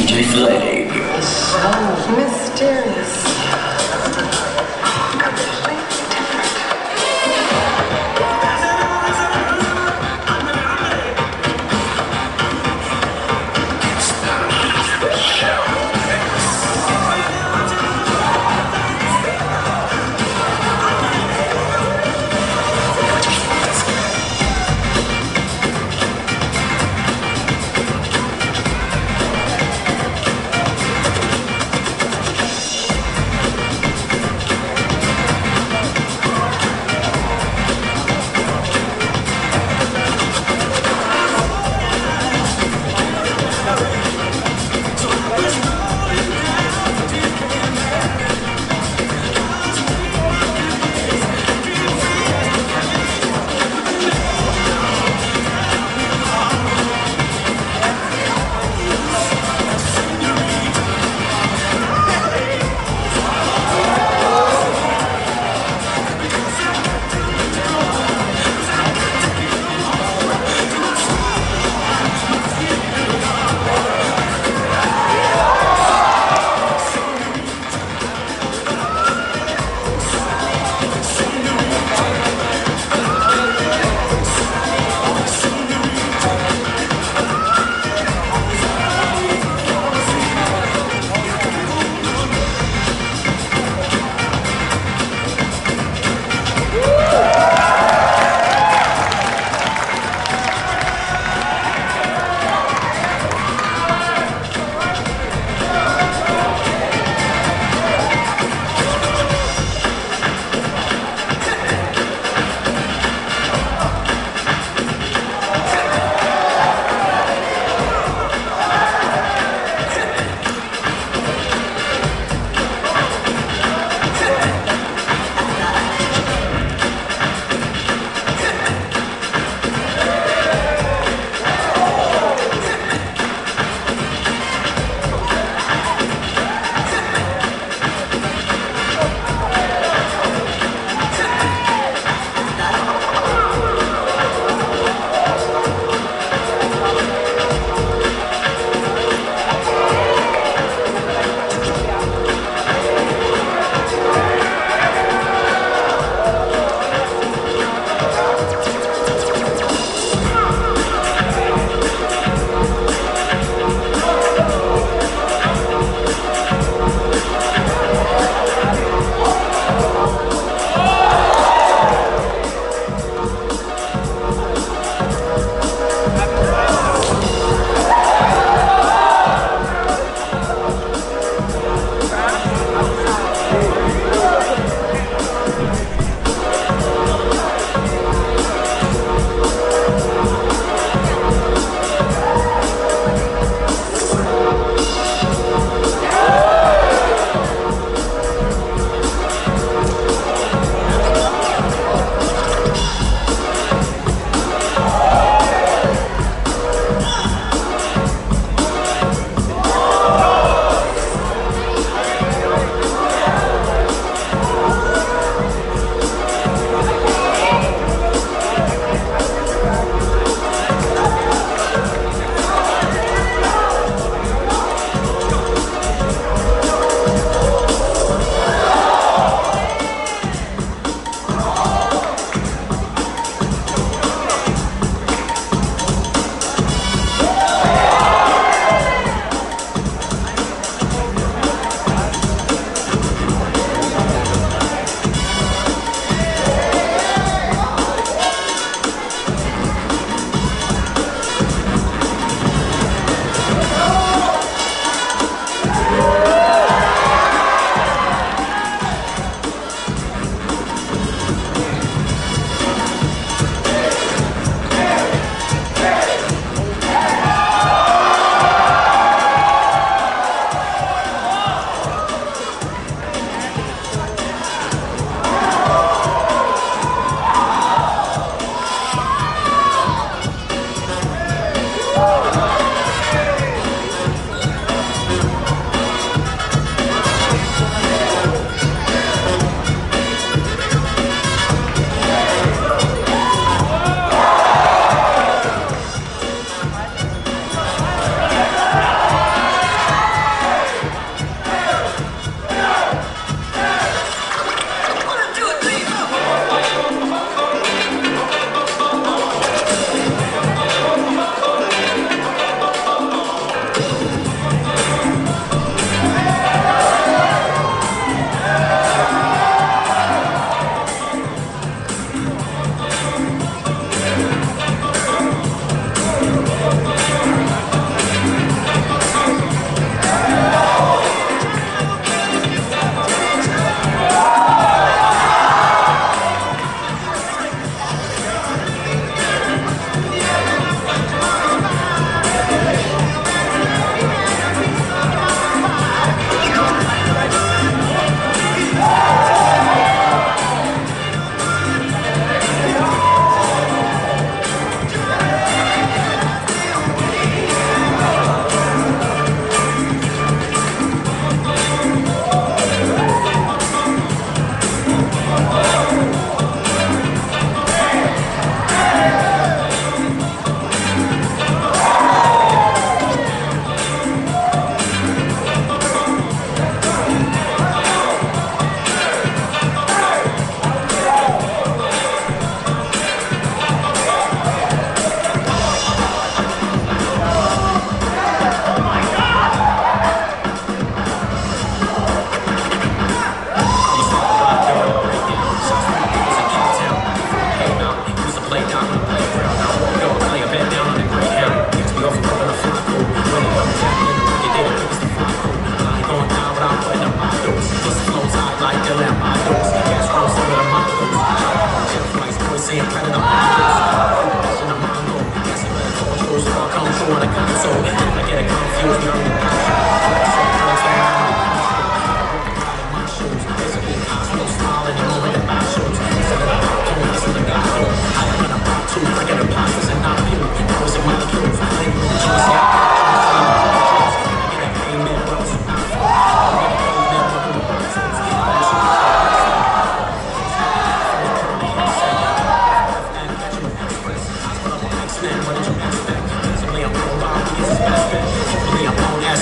DJ Flay. So mysterious.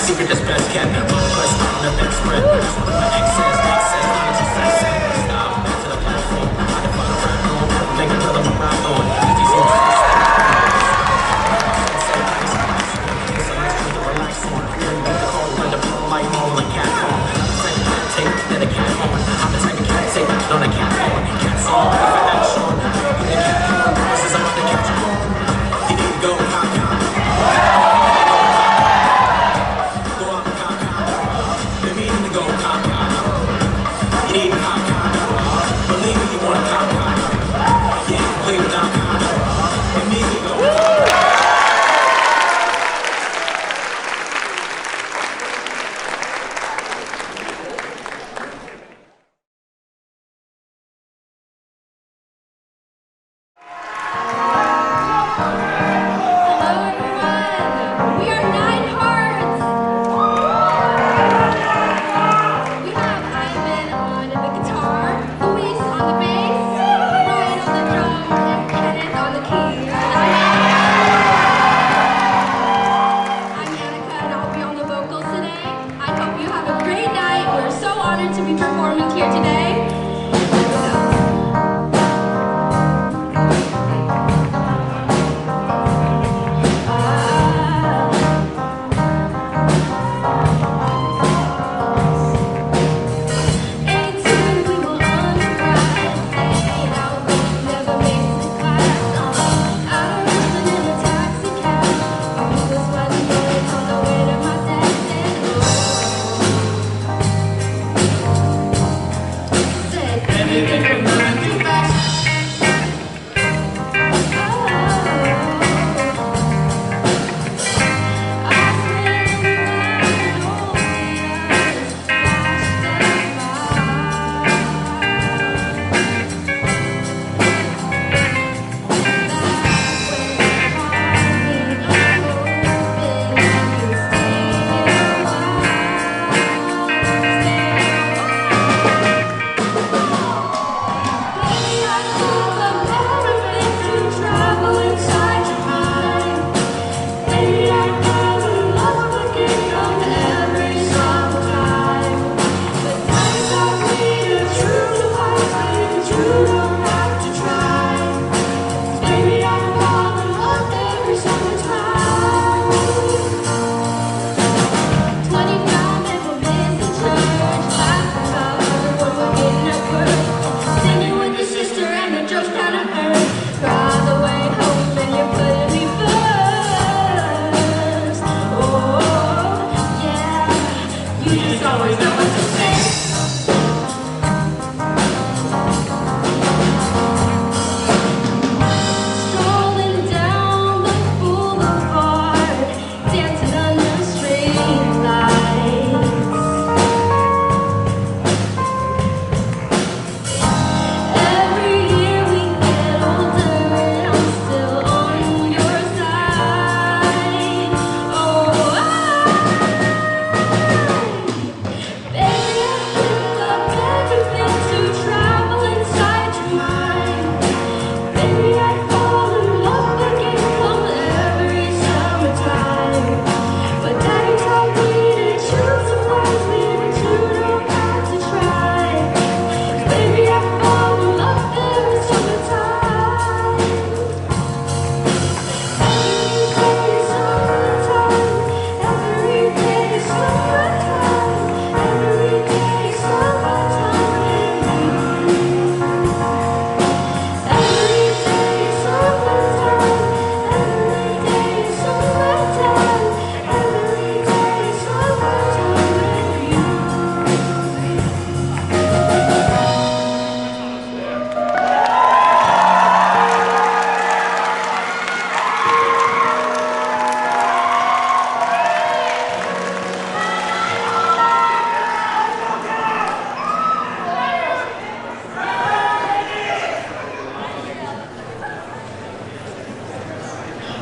secret that's best kept. Plus, on the best spread. That's one of my excess. Knowledge is fast. Stop, back to the platform. I can find a rap room. Make a brother rock on. These are like more like cat phone. Take that a cat phone. I'm the type of cat take on a cat phone. Cat song, if I act short, you the cat phone. This is about the cat phone. You need to go cock cock. Go out cock cock. Baby, you need to go cock cock. You need cock cock. Believe me, you want cock cock. Yeah, play without cock. And me, you go cock.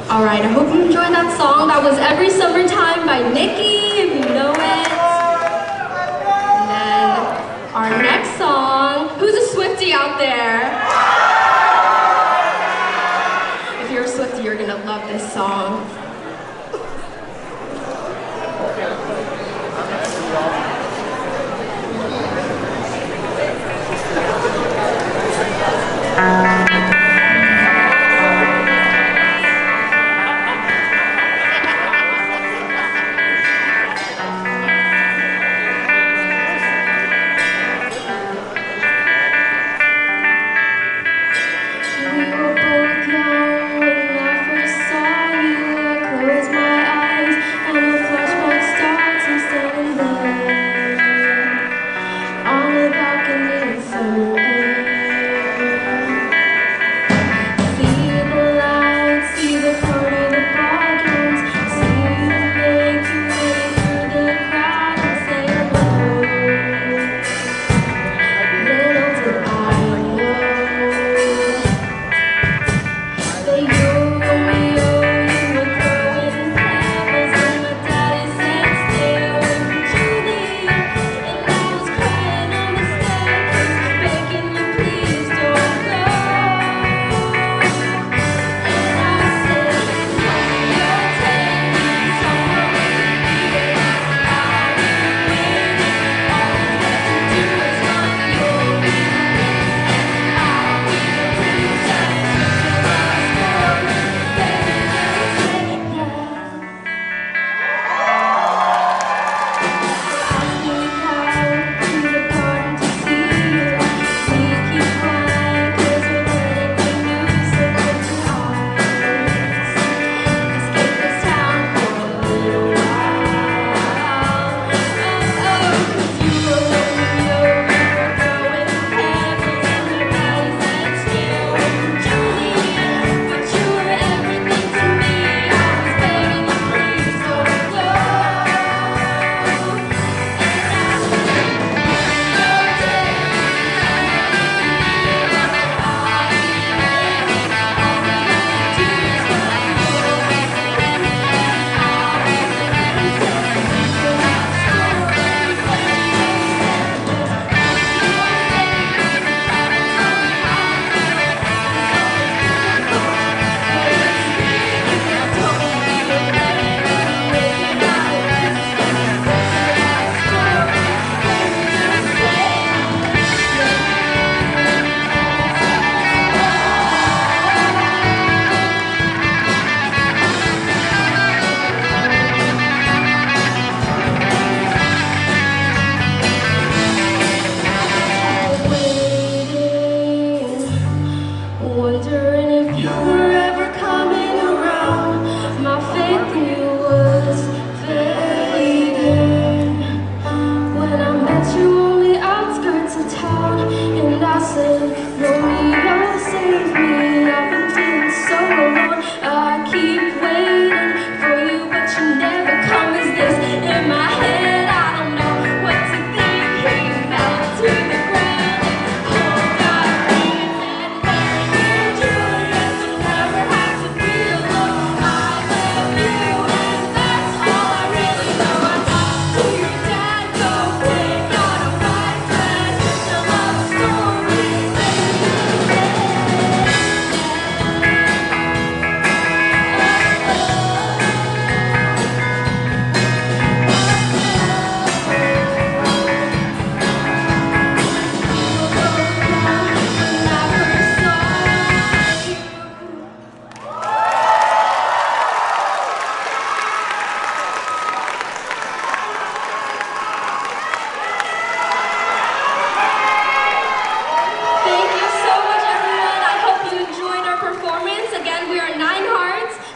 Alright, I hope you enjoyed that song. That was Every Summertime by Nikki, if you know it. And then our next song, who's a Swiftie out there? If you're a Swiftie, you're gonna love this song.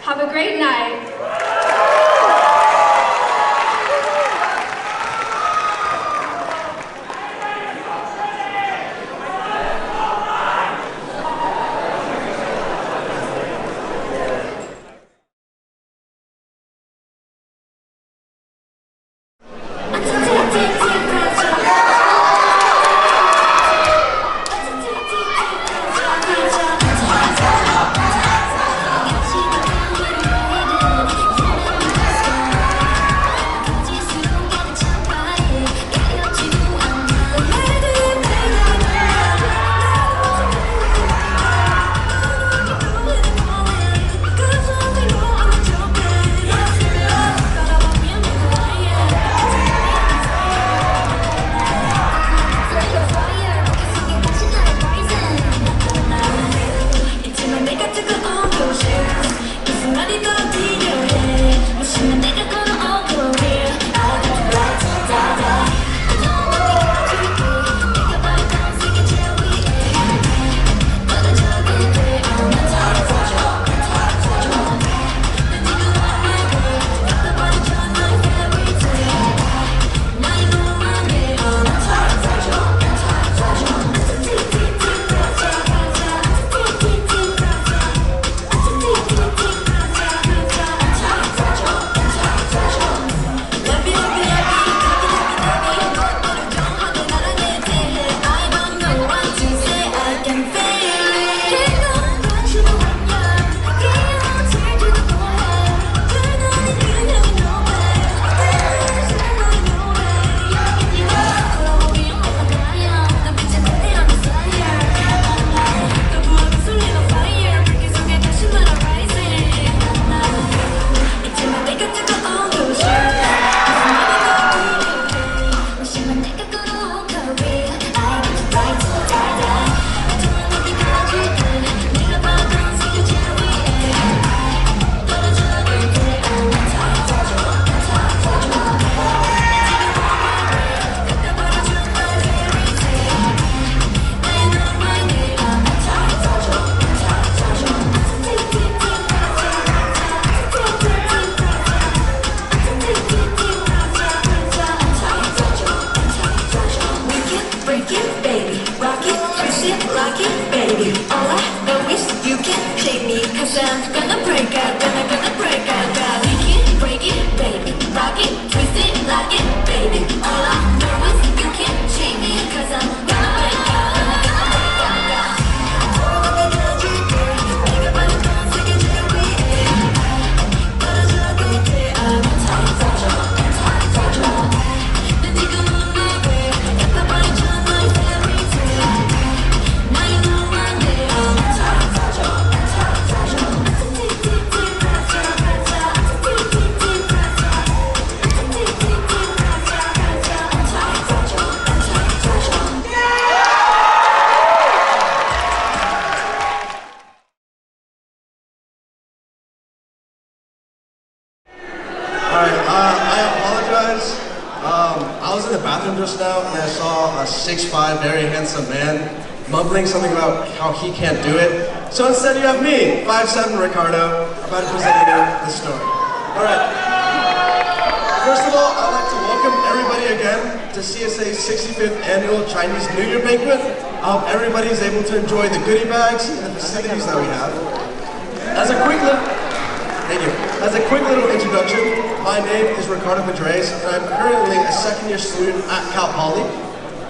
Have a great night. the bathroom just now and I saw a 6'5", very handsome man mumbling something about how he can't do it. So instead you have me, 5'7" Ricardo, about to present you the story. Alright. First of all, I'd like to welcome everybody again to CSA's 65th Annual Chinese New Year Banquet. I hope everybody is able to enjoy the goodie bags and the facilities that we have. As a quick little introduction, my name is Ricardo Pedres, and I'm currently a second-year student at Cal Poly.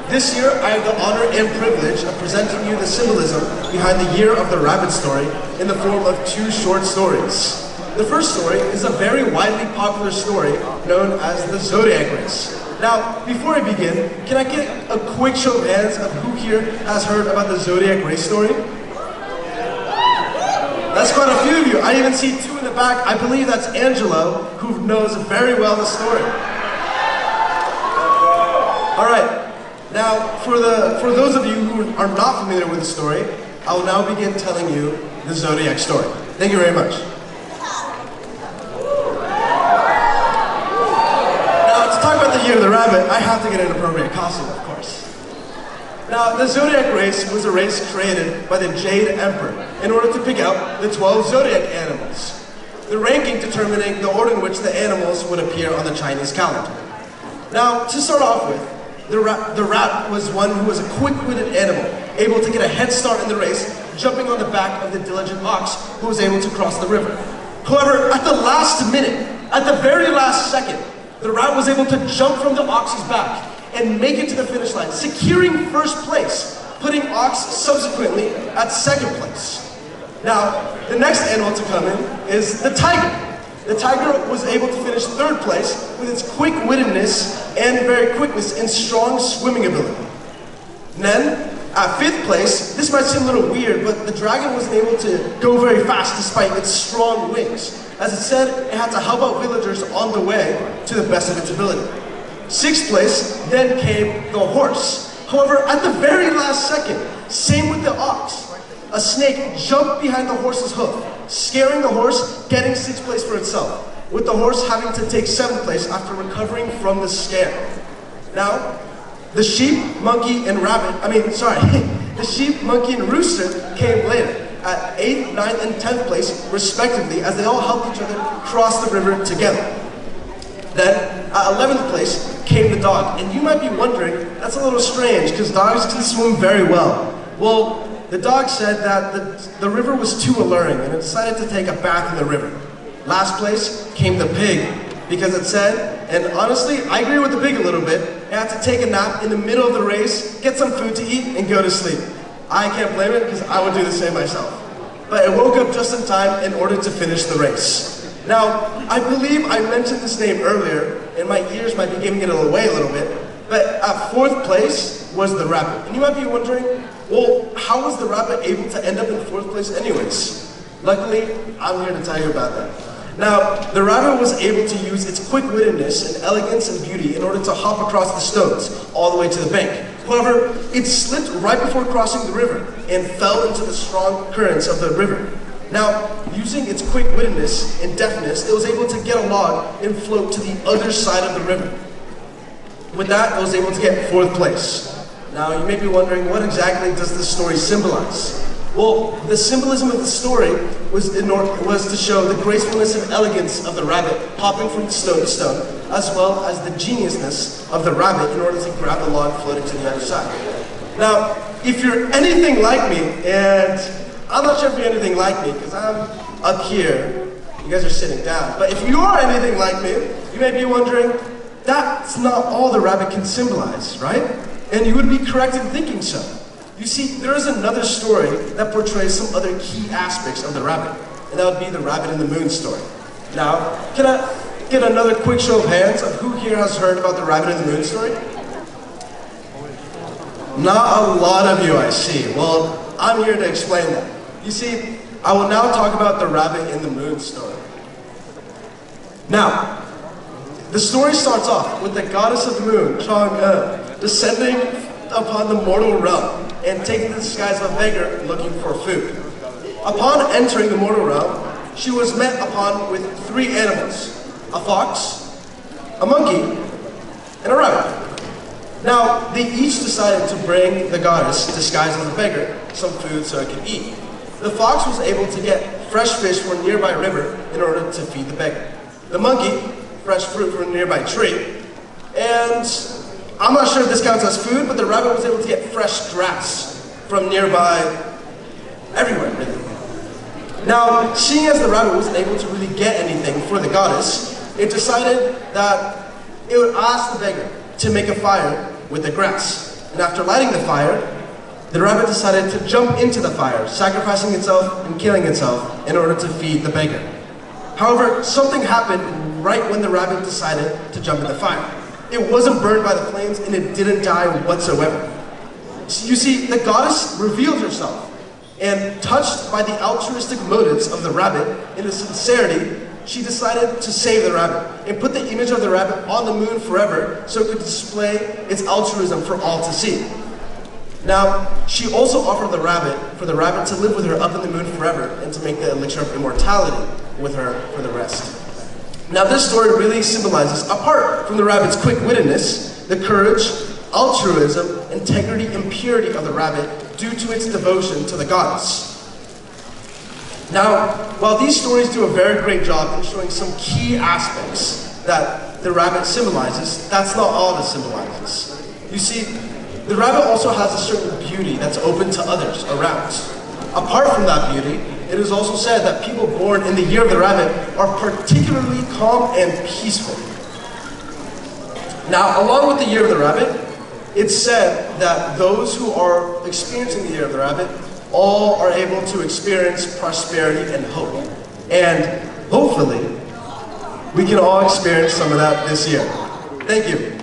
This year, I have the honor and privilege of presenting you the symbolism behind the Year of the Rabbit story in the form of 2 short stories. The first story is a very widely popular story known as the Zodiac Race. Now, before I begin, can I get a quick show of hands of who here has heard about the Zodiac Race story? That's quite a few of you. I even see 2 in the back. I believe that's Angelo, who knows very well the story. All right. Now, for those of you who are not familiar with the story, I will now begin telling you the Zodiac story. Thank you very much. Now, to talk about the Year of the Rabbit, I have to get an appropriate costume, of course. Now, the Zodiac Race was a race created by the Jade Emperor in order to pick out the 12 Zodiac animals, the ranking determining the order in which the animals would appear on the Chinese calendar. Now, to start off with, the rat was one who was a quick-witted animal, able to get a head start in the race, jumping on the back of the diligent ox who was able to cross the river. However, at the last minute, at the very last second, the rat was able to jump from the ox's back and make it to the finish line, securing first place, putting ox subsequently at second place. Now, the next animal to come in is the tiger. The tiger was able to finish third place with its quick-wittedness and very quickness and strong swimming ability. And then, at fifth place, this might seem a little weird, but the dragon wasn't able to go very fast despite its strong wings. As it said, it had to help out villagers on the way to the best of its ability. Sixth place, then came the horse. However, at the very last second, same with the ox, a snake jumped behind the horse's hoof, scaring the horse, getting sixth place for itself, with the horse having to take seventh place after recovering from the scare. Now, the sheep, monkey, and the sheep, monkey, and rooster came later, at 8th, 9th, and 10th place, respectively, as they all helped each other cross the river together. Then, at 11th place, came the dog. And you might be wondering, that's a little strange, because dogs can swim very well. Well, the dog said that the river was too alluring, and it decided to take a bath in the river. Last place came the pig, because it said, and honestly, I agree with the pig a little bit, it had to take a nap in the middle of the race, get some food to eat, and go to sleep. I can't blame it, because I would do the same myself. But it woke up just in time in order to finish the race. Now, I believe I mentioned this name earlier, and my ears might be giving it away a little bit, but at fourth place was the rabbit. And you might be wondering, well, how was the rabbit able to end up in fourth place anyways? Luckily, I'm here to tell you about that. Now, the rabbit was able to use its quick-wittedness and elegance and beauty in order to hop across the stones all the way to the bank. However, it slipped right before crossing the river and fell into the strong currents of the river. Now, using its quick-wittedness and deftness, it was able to get a log and float to the other side of the river. With that, it was able to get fourth place. Now, you may be wondering, what exactly does this story symbolize? Well, the symbolism of the story was to show the gracefulness and elegance of the rabbit hopping from stone to stone, as well as the geniusness of the rabbit in order to grab the log floating to the other side. Now, if you're anything like me, and I'm not sure if you're anything like me, because I'm up here, you guys are sitting down, but if you are anything like me, you may be wondering, that's not all the rabbit can symbolize, right? And you would be correct in thinking so. You see, there is another story that portrays some other key aspects of the rabbit, and that would be the rabbit in the moon story. Now, can I get another quick show of hands of who here has heard about the rabbit in the moon story? Not a lot of you, I see. Well, I'm here to explain that. You see, I will now talk about the rabbit in the moon story. Now, the story starts off with the goddess of the moon, Chang'e, descending upon the mortal realm and taking the disguise of a beggar looking for food. Upon entering the mortal realm, she was met upon with 3 animals, a fox, a monkey, and a rabbit. Now, they each decided to bring the goddess, disguised as a beggar, some food so it could eat. The fox was able to get fresh fish from a nearby river in order to feed the beggar. The monkey, fresh fruit from a nearby tree. And I'm not sure if this counts as food, but the rabbit was able to get fresh grass from nearby everywhere, really. Now, seeing as the rabbit wasn't able to really get anything for the goddess, it decided that it would ask the beggar to make a fire with the grass. And after lighting the fire, the rabbit decided to jump into the fire, sacrificing itself and killing itself in order to feed the beggar. However, something happened right when the rabbit decided to jump in the fire. It wasn't burned by the flames and it didn't die whatsoever. You see, the goddess revealed herself, and touched by the altruistic motives of the rabbit and his sincerity, she decided to save the rabbit and put the image of the rabbit on the moon forever so it could display its altruism for all to see. Now, she also offered for the rabbit to live with her up in the moon forever and to make the elixir of immortality with her for the rest. Now, this story really symbolizes, apart from the rabbit's quick-wittedness, the courage, altruism, integrity, and purity of the rabbit due to its devotion to the goddess. Now, while these stories do a very great job in showing some key aspects that the rabbit symbolizes, that's not all it symbolizes. You see, the rabbit also has a certain beauty that's open to others around. Apart from that beauty, it is also said that people born in the year of the rabbit are particularly calm and peaceful. Now, along with the year of the rabbit, it's said that those who are experiencing the year of the rabbit all are able to experience prosperity and hope. And hopefully, we can all experience some of that this year. Thank you.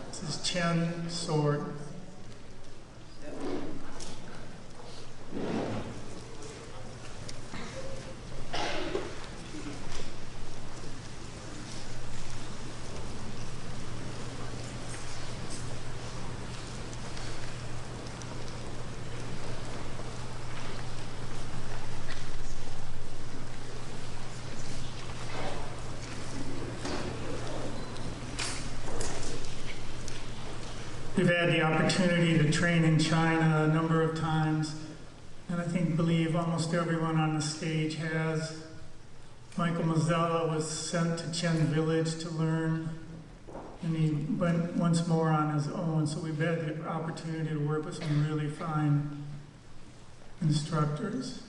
This is Chen sword. We've had the opportunity to train in China a number of times, and I believe almost everyone on the stage has. Michael Mazzella was sent to Chen Village to learn And he went once more on his own, so we've had the opportunity to work with some really fine instructors.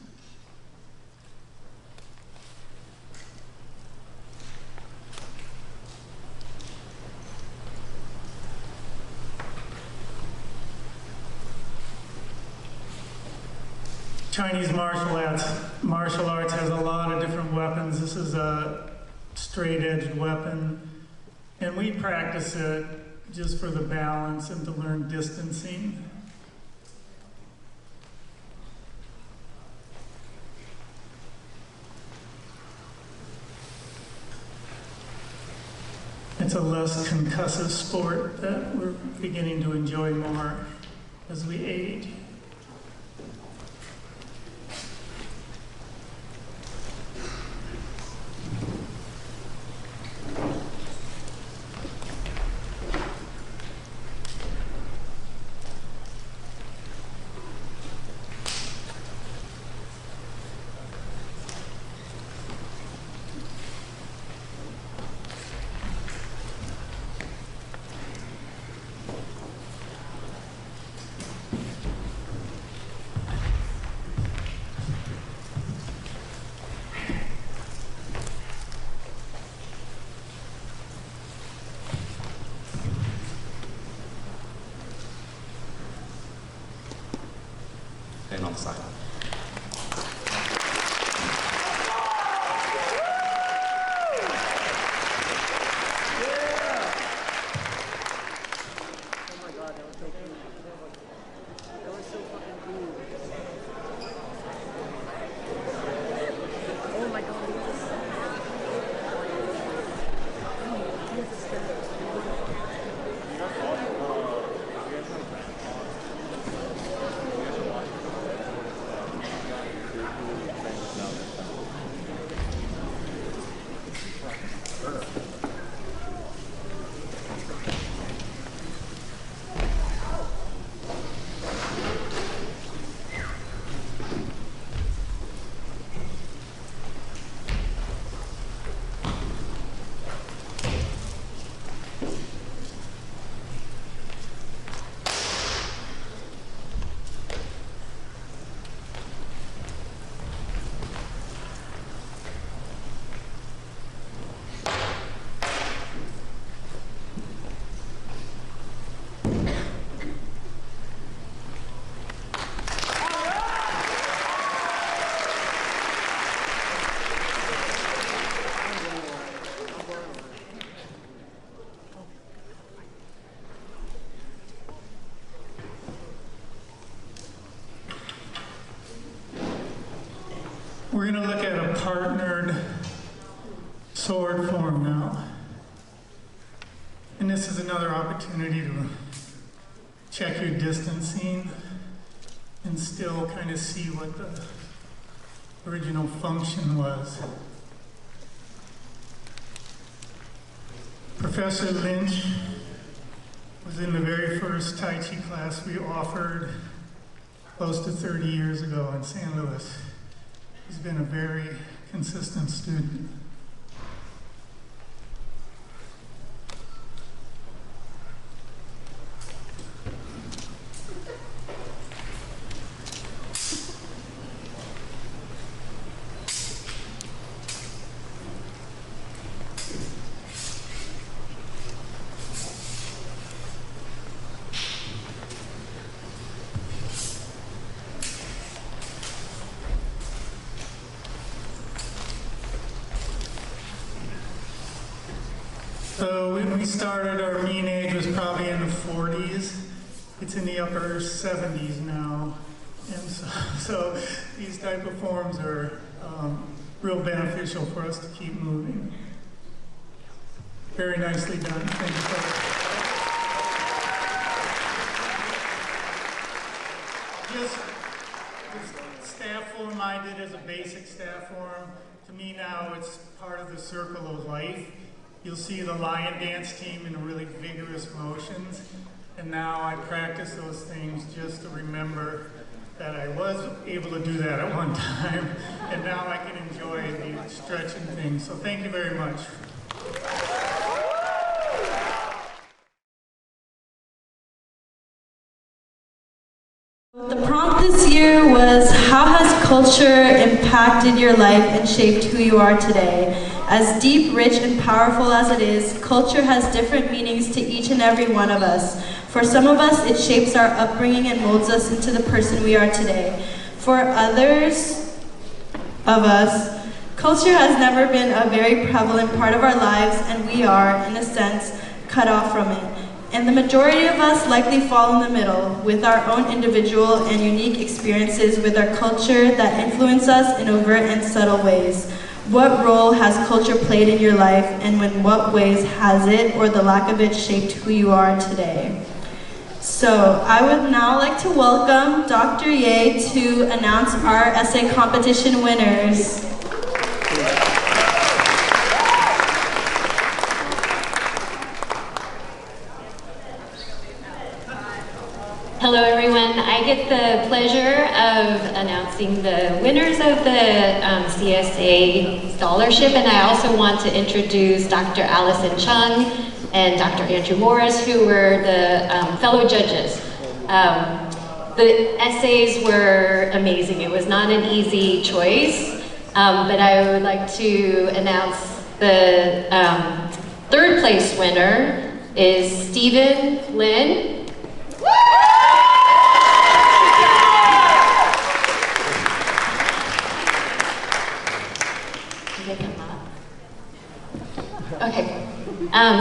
Chinese martial arts has a lot of different weapons. This is a straight-edged weapon, and we practice it just for the balance and to learn distancing. It's a less concussive sport that we're beginning to enjoy more as we age. And on the side. Oh my god, that was so cool. That was so fucking cool. Oh my god, look at this. Oh, look at this. We're going to look at a partnered sword form now. And this is another opportunity to check your distancing and still kind of see what the original function was. Professor Lynch was in the very first Tai Chi class we offered close to 30 years ago in St. Louis. He's been a very consistent student. So when we started, our mean age was probably in the 40s. It's in the upper 70s now. And so these type of forms are real beneficial for us to keep moving. Very nicely done. Thank you, folks. Just the staff form I did as a basic staff form. To me now it's part of the circle of life. You'll see the lion dance team in really vigorous motions. And now I practice those things just to remember that I was able to do that at one time. And now I can enjoy the stretching things. So thank you very much. culture impacted your life and shaped who you are today? As deep, rich, and powerful as it is, culture has different meanings to each and every one of us. For some of us, it shapes our upbringing and molds us into the person we are today. For others of us, culture has never been a very prevalent part of our lives, and we are, in a sense, cut off from it. And the majority of us likely fall in the middle, with our own individual and unique experiences with our culture that influence us in overt and subtle ways. What role has culture played in your life, and in what ways has it, or the lack of it, shaped who you are today? So, I would now like to welcome Dr. Ye to announce our essay competition winners. Hello everyone, I get the pleasure of announcing the winners of the CSA scholarship, and I also want to introduce Dr. Allison Chung and Dr. Andrew Morris, who were the fellow judges. The essays were amazing. It was not an easy choice, but I would like to announce the third place winner is Stephen Lin. Okay.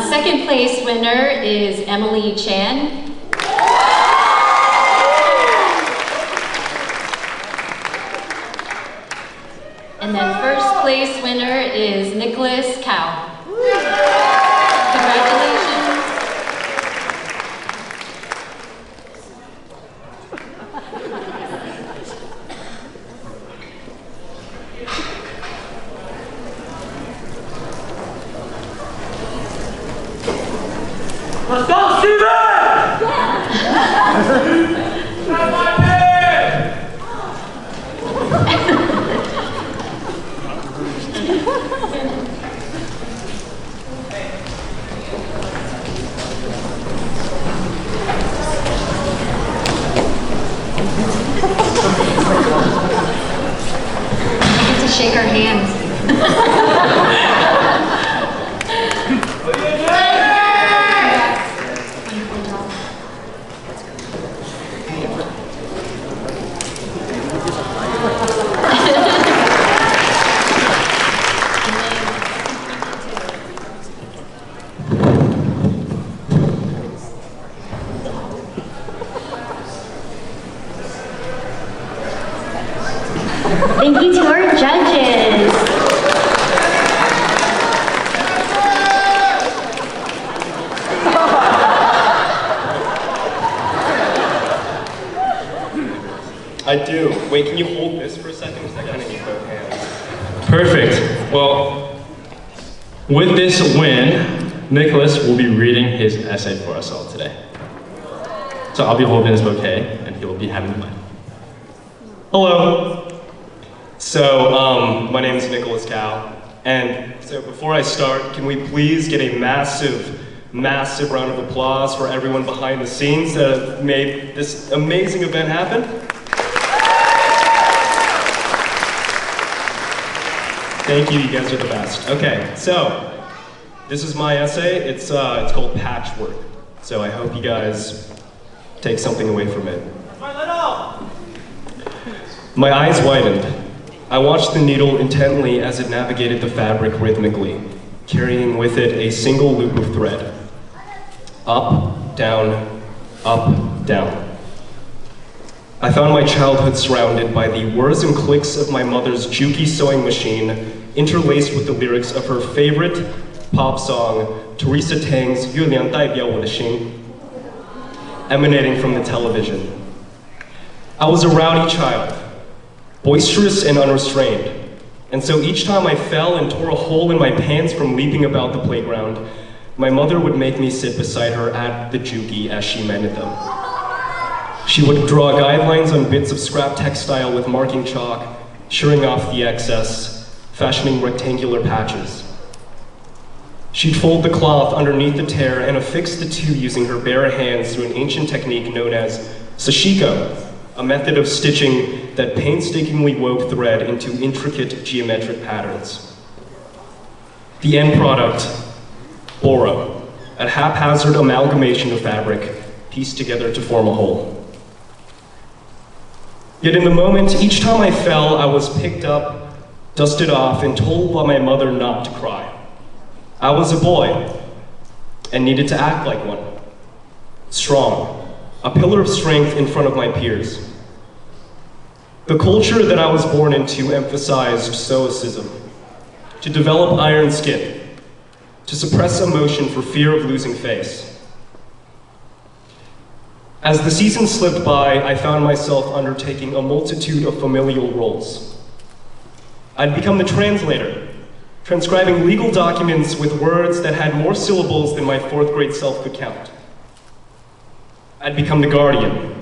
Second place winner is Emily Chan. And then first place winner is Nicholas Cow. Congratulations. Let's go, Steven! That's my name! I get to shake our hands. Thank you to our judges. I do. Wait, can you hold this for a second? Because I kind of need both hands. Perfect. Well, with this win, Nicholas will be reading his essay for us all today. So I'll be holding his bouquet, and he will be having mine. Hello. So, my name is Nicholas Cow, and so before I start, can we please get a massive, massive round of applause for everyone behind the scenes that have made this amazing event happen? Thank you, you guys are the best. Okay, so, this is my essay. It's called Patchwork. So I hope you guys take something away from it. My eyes widened. I watched the needle intently as it navigated the fabric rhythmically, carrying with it a single loop of thread. Up, down, up, down. I found my childhood surrounded by the whirs and clicks of my mother's jukey sewing machine, interlaced with the lyrics of her favorite pop song, Teresa Tang's 月亮代表我的心, emanating from the television. I was a rowdy child, boisterous and unrestrained, and so each time I fell and tore a hole in my pants from leaping about the playground, my mother would make me sit beside her at the jukey as she mended them. She would draw guidelines on bits of scrap textile with marking chalk, shearing off the excess, fashioning rectangular patches. She'd fold the cloth underneath the tear and affix the two using her bare hands through an ancient technique known as sashiko, a method of stitching that painstakingly wove thread into intricate geometric patterns. The end product, Bora, a haphazard amalgamation of fabric pieced together to form a whole. Yet in the moment, each time I fell, I was picked up, dusted off, and told by my mother not to cry. I was a boy and needed to act like one. Strong, a pillar of strength in front of my peers. The culture that I was born into emphasized stoicism, to develop iron skin, to suppress emotion for fear of losing face. As the seasons slipped by, I found myself undertaking a multitude of familial roles. I'd become the translator, transcribing legal documents with words that had more syllables than my 4th grade self could count. I'd become the guardian,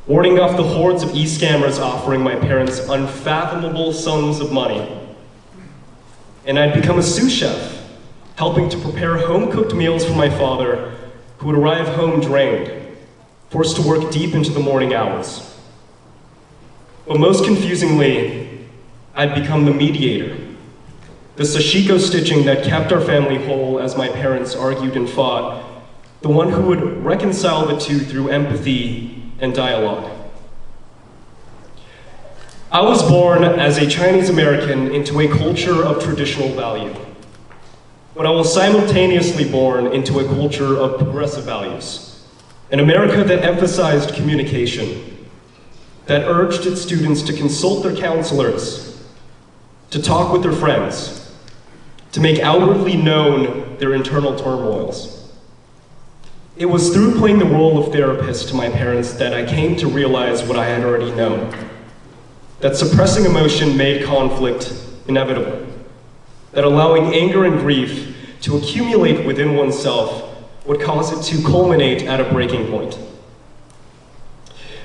warding off the hordes of e-scammers offering my parents unfathomable sums of money. And I'd become a sous chef, helping to prepare home-cooked meals for my father, who would arrive home drained, forced to work deep into the morning hours. But most confusingly, I'd become the mediator, the sashiko stitching that kept our family whole as my parents argued and fought, the one who would reconcile the two through empathy and dialogue. I was born as a Chinese American into a culture of traditional value, but I was simultaneously born into a culture of progressive values, an America that emphasized communication, that urged its students to consult their counselors, to talk with their friends, to make outwardly known their internal turmoils. It was through playing the role of therapist to my parents that I came to realize what I had already known, that suppressing emotion made conflict inevitable, that allowing anger and grief to accumulate within oneself would cause it to culminate at a breaking point.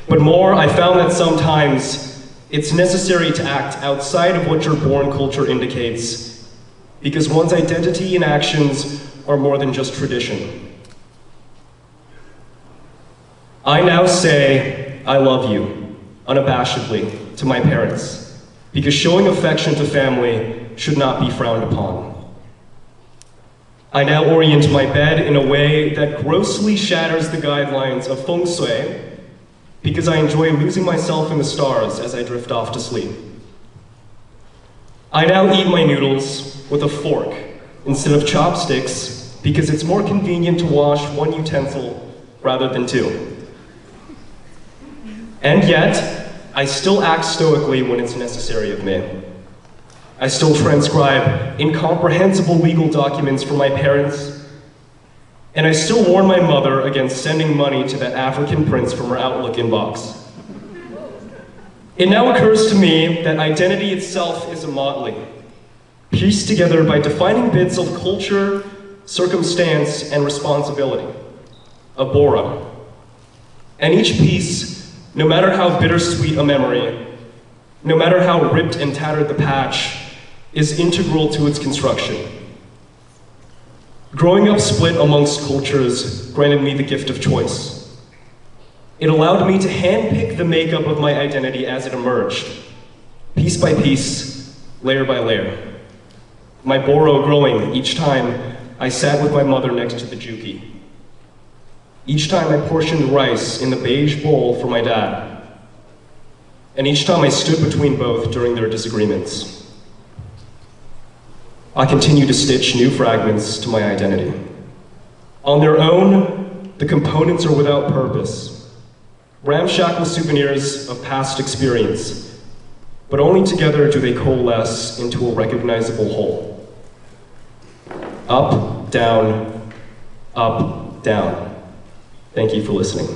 But more, I found that sometimes it's necessary to act outside of what your born culture indicates, because one's identity and actions are more than just tradition. I now say, I love you, unabashedly, to my parents, because showing affection to family should not be frowned upon. I now orient my bed in a way that grossly shatters the guidelines of feng shui, because I enjoy losing myself in the stars as I drift off to sleep. I now eat my noodles with a fork instead of chopsticks, because it's more convenient to wash one utensil rather than two. And yet, I still act stoically when it's necessary of me. I still transcribe incomprehensible legal documents for my parents, and I still warn my mother against sending money to that African prince from her Outlook inbox. It now occurs to me that identity itself is a motley, pieced together by defining bits of culture, circumstance, and responsibility, a Bora. And each piece, no matter how bittersweet a memory, no matter how ripped and tattered the patch, is integral to its construction. Growing up split amongst cultures granted me the gift of choice. It allowed me to handpick the makeup of my identity as it emerged, piece by piece, layer by layer. My Boro growing each time I sat with my mother next to the juki. Each time I portioned rice in the beige bowl for my dad. And each time I stood between both during their disagreements. I continue to stitch new fragments to my identity. On their own, the components are without purpose, ramshackle souvenirs of past experience, but only together do they coalesce into a recognizable whole. Up, down, up, down. Thank you for listening.